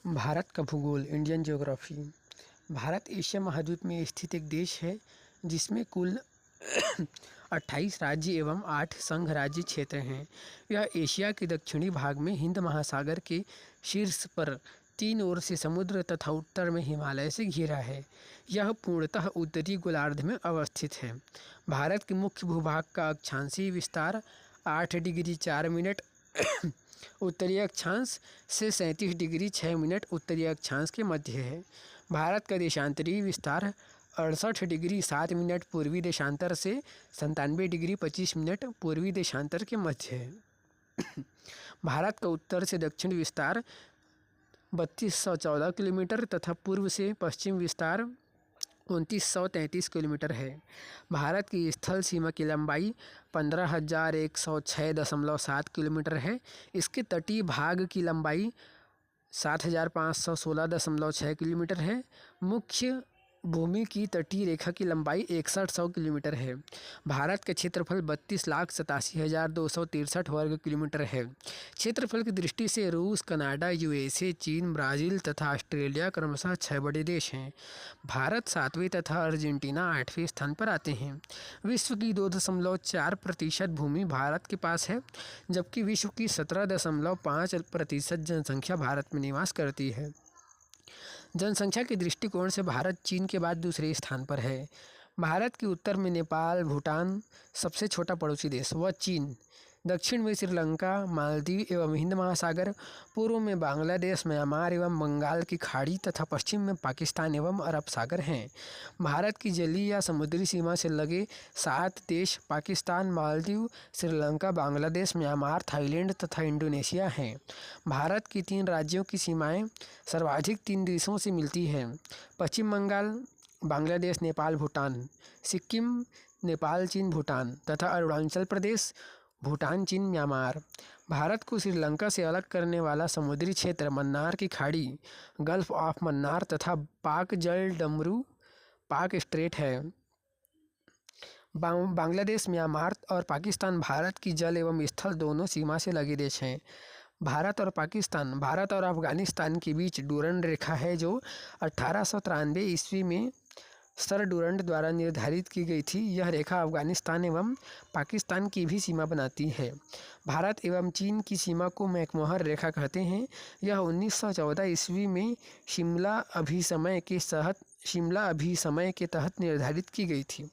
भारत का भूगोल। Indian geography. Bharat Asia महाद्वीप में स्थित एक देश है जिसमें कुल 28 राज्य एवं 8 संघ राज्य क्षेत्र हैं। यह एशिया के दक्षिणी भाग में हिंद महासागर के शीर्ष पर 3 ओर से समुद्र तथा उत्तर में हिमालय से घिरा है। यह पूर्णतः उत्तरी गोलार्ध में अवस्थित है। भारत के मुख्य भूभाग का अक्षांशीय विस्तार 8 डिग्री 4 मिनट उत्तरी अक्षांश से 37 डिग्री 6 मिनट उत्तरी अक्षांश के मध्य है। भारत का देशांतरीय विस्तार 68 डिग्री 7 मिनट पूर्वी देशांतर से 97 डिग्री 25 मिनट पूर्वी देशांतर के मध्य है। भारत का उत्तर से दक्षिण विस्तार 3214 किलोमीटर तथा पूर्व से पश्चिम विस्तार 2933 किलोमीटर है। भारत की स्थल सीमा की लंबाई 15,106.7 किलोमीटर है। इसके तटीय भाग की लंबाई 7,516.6 किलोमीटर है। मुख्य भूमि की तटीय रेखा की लंबाई 6100 किलोमीटर है। भारत का क्षेत्रफल 32,87,263 वर्ग किलोमीटर है। क्षेत्रफल की दृष्टि से रूस, कनाडा, यूएसए, चीन, ब्राज़ील तथा ऑस्ट्रेलिया क्रमशः 6 बड़े देश हैं। भारत 7वें तथा अर्जेंटीना 8वें स्थान पर आते हैं। विश्व की 2.4% भूमि भारत के पास है, जबकि विश्व की 17.5% जनसंख्या भारत में निवास करती है। जनसंख्या के दृष्टिकोण से भारत चीन के बाद दूसरे स्थान पर है। भारत के उत्तर में नेपाल, भूटान सबसे छोटा पड़ोसी देश व चीन, दक्षिण में श्रीलंका, मालदीव एवं हिंद महासागर, पूर्व में बांग्लादेश, म्यांमार एवं बंगाल की खाड़ी तथा पश्चिम में पाकिस्तान एवं अरब सागर हैं। भारत की जलीय या समुद्री सीमा से लगे 7 देश पाकिस्तान, मालदीव, श्रीलंका, बांग्लादेश, म्यांमार, थाईलैंड तथा इंडोनेशिया हैं। भारत की 3 राज्यों की सीमाएं सर्वाधिक 3 देशों से मिलती हैं: पश्चिम बंगाल, बांग्लादेश, नेपाल, भूटान, सिक्किम, नेपाल, चीन, भूटान तथा अरुणाचल प्रदेश, भूटान, चीन, म्यांमार। भारत को श्रीलंका से अलग करने वाला समुद्री क्षेत्र मन्नार की खाड़ी, गल्फ ऑफ मन्नार तथा पाक जल डमरू पाक स्ट्रेट है। बांग्लादेश, म्यांमार और पाकिस्तान भारत की जल एवं स्थल दोनों सीमा से लगे देश हैं। भारत और अफगानिस्तान के बीच डूरंड रेखा है, जो 1893 ईस्वी में सर डूरंड द्वारा निर्धारित की गई थी। यह रेखा अफगानिस्तान एवं पाकिस्तान की भी सीमा बनाती है। भारत एवं चीन की सीमा को मैकमोहन रेखा कहते हैं। यह 1914 ईस्वी में शिमला अभिसमय के तहत निर्धारित की गई थी।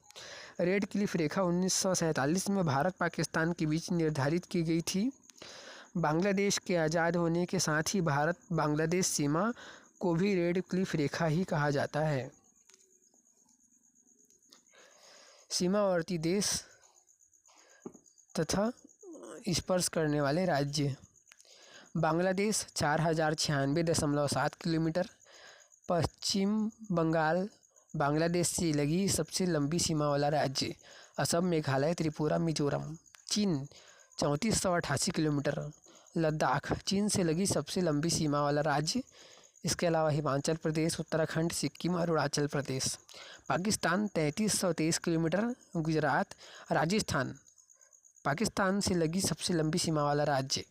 रेड क्लिफ रेखा 1947 में भारत पाकिस्तान के बीच निर्धारित की गई थी। बांग्लादेश के आज़ाद होने के साथ ही भारत बांग्लादेश सीमा को भी रेड क्लिफ रेखा ही कहा जाता है। सीमावर्ती देश तथा स्पर्श करने वाले राज्य: बांग्लादेश 4096.7 किलोमीटर। पश्चिम बंगाल बांग्लादेश से लगी सबसे लंबी सीमा वाला राज्य। असम, मेघालय, त्रिपुरा, मिजोरम। चीन 3488 किलोमीटर। लद्दाख चीन से लगी सबसे लंबी सीमा वाला राज्य। इसके अलावा हिमाचल प्रदेश, उत्तराखंड, सिक्किम, अरुणाचल प्रदेश। पाकिस्तान 3323 किलोमीटर। गुजरात, राजस्थान पाकिस्तान से लगी सबसे लंबी सीमा वाला राज्य।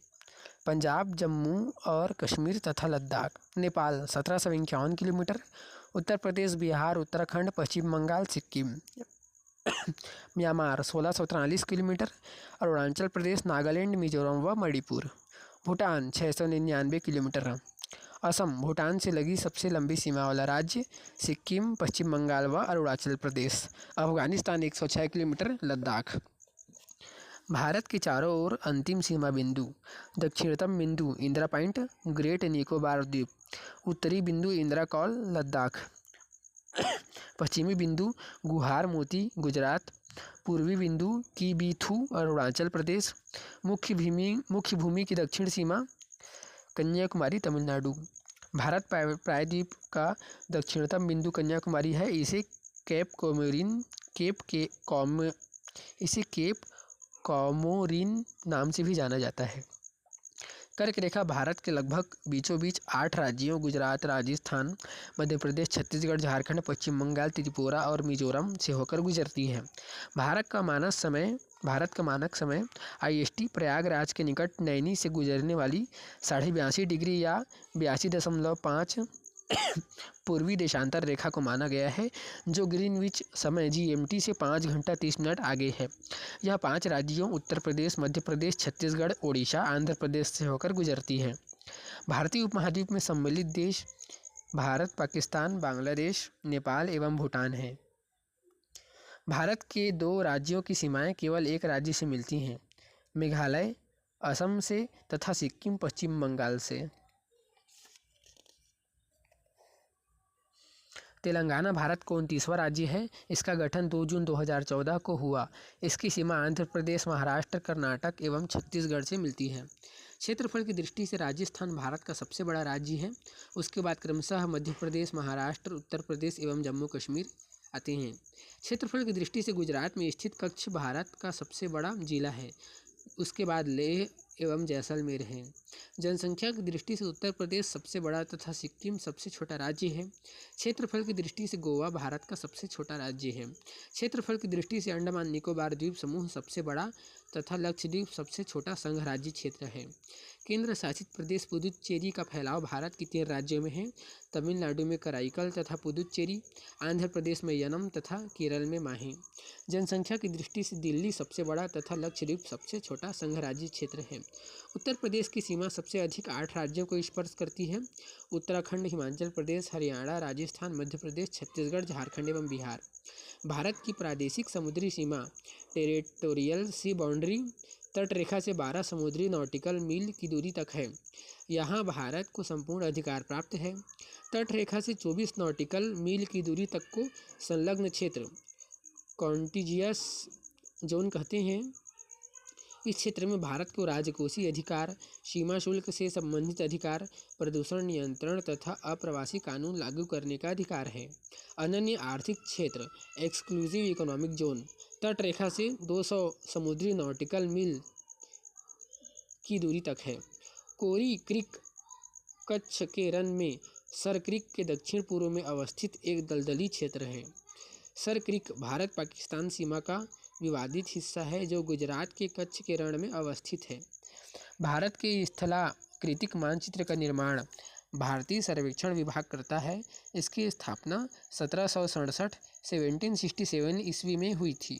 पंजाब, जम्मू और कश्मीर तथा Ladakh. Nepal 1751 kilometre. Uttar Pradesh, Bihar, Uttarakhand, Paschim Bangal, Sikkim. Myanmar 1643 kilometre. Arunachal Pradesh, Nagaland, Mizoram व मणिपुर। भूटान 699 किलोमीटर। असम भूटान से लगी सबसे लंबी सीमा वाला राज्य। सिक्किम, पश्चिम बंगाल व अरुणाचल प्रदेश। अफगानिस्तान 106 किलोमीटर। लद्दाख। भारत के चारों ओर अंतिम सीमा बिंदु: दक्षिणतम बिंदु इंदिरा पॉइंट, ग्रेट निकोबार द्वीप। उत्तरी बिंदु इंदिरा कॉल, लद्दाख। पश्चिमी बिंदु गुहार मोती, गुजरात। पूर्वी बिंदु कीबीथू, अरुणाचल प्रदेश। मुख्य भूमि की दक्षिण सीमा कन्याकुमारी, तमिलनाडु। भारत प्रायद्वीप का दक्षिणतम बिंदु कन्याकुमारी है। इसे केप कॉमोरिन नाम से भी जाना जाता है। कर्क रेखा भारत के लगभग बीचों बीच 8 राज्यों गुजरात, राजस्थान, मध्य प्रदेश, छत्तीसगढ़, झारखंड, पश्चिम बंगाल, त्रिपुरा और मिजोरम से होकर गुजरती है। भारत का मानक समय भारत का मानक समय IST प्रयागराज के निकट नैनी से गुजरने वाली 82.5 डिग्री या 82.5 पूर्वी देशांतर रेखा को माना गया है, जो ग्रीनविच समय GMT से 5 घंटा 30 मिनट आगे है। यह 5 राज्यों उत्तर प्रदेश, मध्य प्रदेश, छत्तीसगढ़, ओडिशा, आंध्र प्रदेश से होकर गुजरती है। भारतीय उपमहाद्वीप में सम्मिलित देश भारत, पाकिस्तान, बांग्लादेश, नेपाल एवं भूटान है। भारत के 2 राज्यों की सीमाएं केवल एक राज्य से मिलती हैं, मेघालय असम से तथा सिक्किम पश्चिम बंगाल से। तेलंगाना भारत का 29वां राज्य है। इसका गठन 2 जून 2014 को हुआ। इसकी सीमा आंध्र प्रदेश, महाराष्ट्र, कर्नाटक एवं छत्तीसगढ़ से मिलती है। क्षेत्रफल की दृष्टि से राजस्थान भारत का सबसे बड़ा राज्य है। उसके बाद क्रमशः मध्य प्रदेश, महाराष्ट्र, उत्तर प्रदेश एवं जम्मू कश्मीर आते हैं। क्षेत्रफल की दृष्टि से गुजरात में स्थित कच्छ भारत का सबसे बड़ा जिला है। उसके बाद लेह एवं जैसलमेर है। जनसंख्या की दृष्टि से उत्तर प्रदेश सबसे बड़ा तथा सिक्किम सबसे छोटा राज्य है। क्षेत्रफल की दृष्टि से गोवा भारत का सबसे छोटा राज्य है। क्षेत्रफल की दृष्टि से अंडमान निकोबार द्वीप समूह सबसे बड़ा तथा लक्षद्वीप सबसे छोटा संघ राज्य क्षेत्र है। केंद्र शासित प्रदेश पुदुचेरी का फैलाव भारत के 3 राज्यों में है। तमिलनाडु में कराईकल तथा पुदुचेरी, आंध्र प्रदेश में यनम तथा केरल में माहे। जनसंख्या की दृष्टि से दिल्ली सबसे बड़ा तथा लक्षद्वीप सबसे छोटा संघ राज्य क्षेत्र है। उत्तर प्रदेश की सीमा सबसे अधिक 8 राज्यों को स्पर्श करती है। उत्तराखंड, हिमाचल प्रदेश, हरियाणा, राजस्थान, मध्य प्रदेश, छत्तीसगढ़, झारखंड एवं बिहार। भारत की प्रादेशिक समुद्री सीमा टेरिटोरियल सी बाउंड्री तट रेखा से 12 समुद्री नॉटिकल मील की दूरी तक है। यहाँ भारत को संपूर्ण अधिकार प्राप्त है। तट रेखा से 24 नॉटिकल मील की दूरी तक को संलग्न क्षेत्र कॉन्टिजियस जोन कहते हैं। इस क्षेत्र में भारत को राजकोषीय अधिकार, सीमा शुल्क से संबंधित अधिकार, प्रदूषण नियंत्रण तथा अप्रवासी कानून लागू करने का अधिकार है। अनन्य आर्थिक क्षेत्र एक्सक्लूसिव इकोनॉमिक जोन तट रेखा से 200 समुद्री नॉटिकल मील की दूरी तक है। कोरी क्रीक कच्छ के रन में सर क्रीक के दक्षिण पूर्व में अवस्थित एक दलदली क्षेत्र है। सर क्रीक भारत पाकिस्तान सीमा का विवादित हिस्सा है, जो गुजरात के कच्छ के रण में अवस्थित है। भारत के स्थलाकृतिक मानचित्र का निर्माण भारतीय सर्वेक्षण विभाग करता है। इसकी स्थापना 1767 ईस्वी में हुई थी।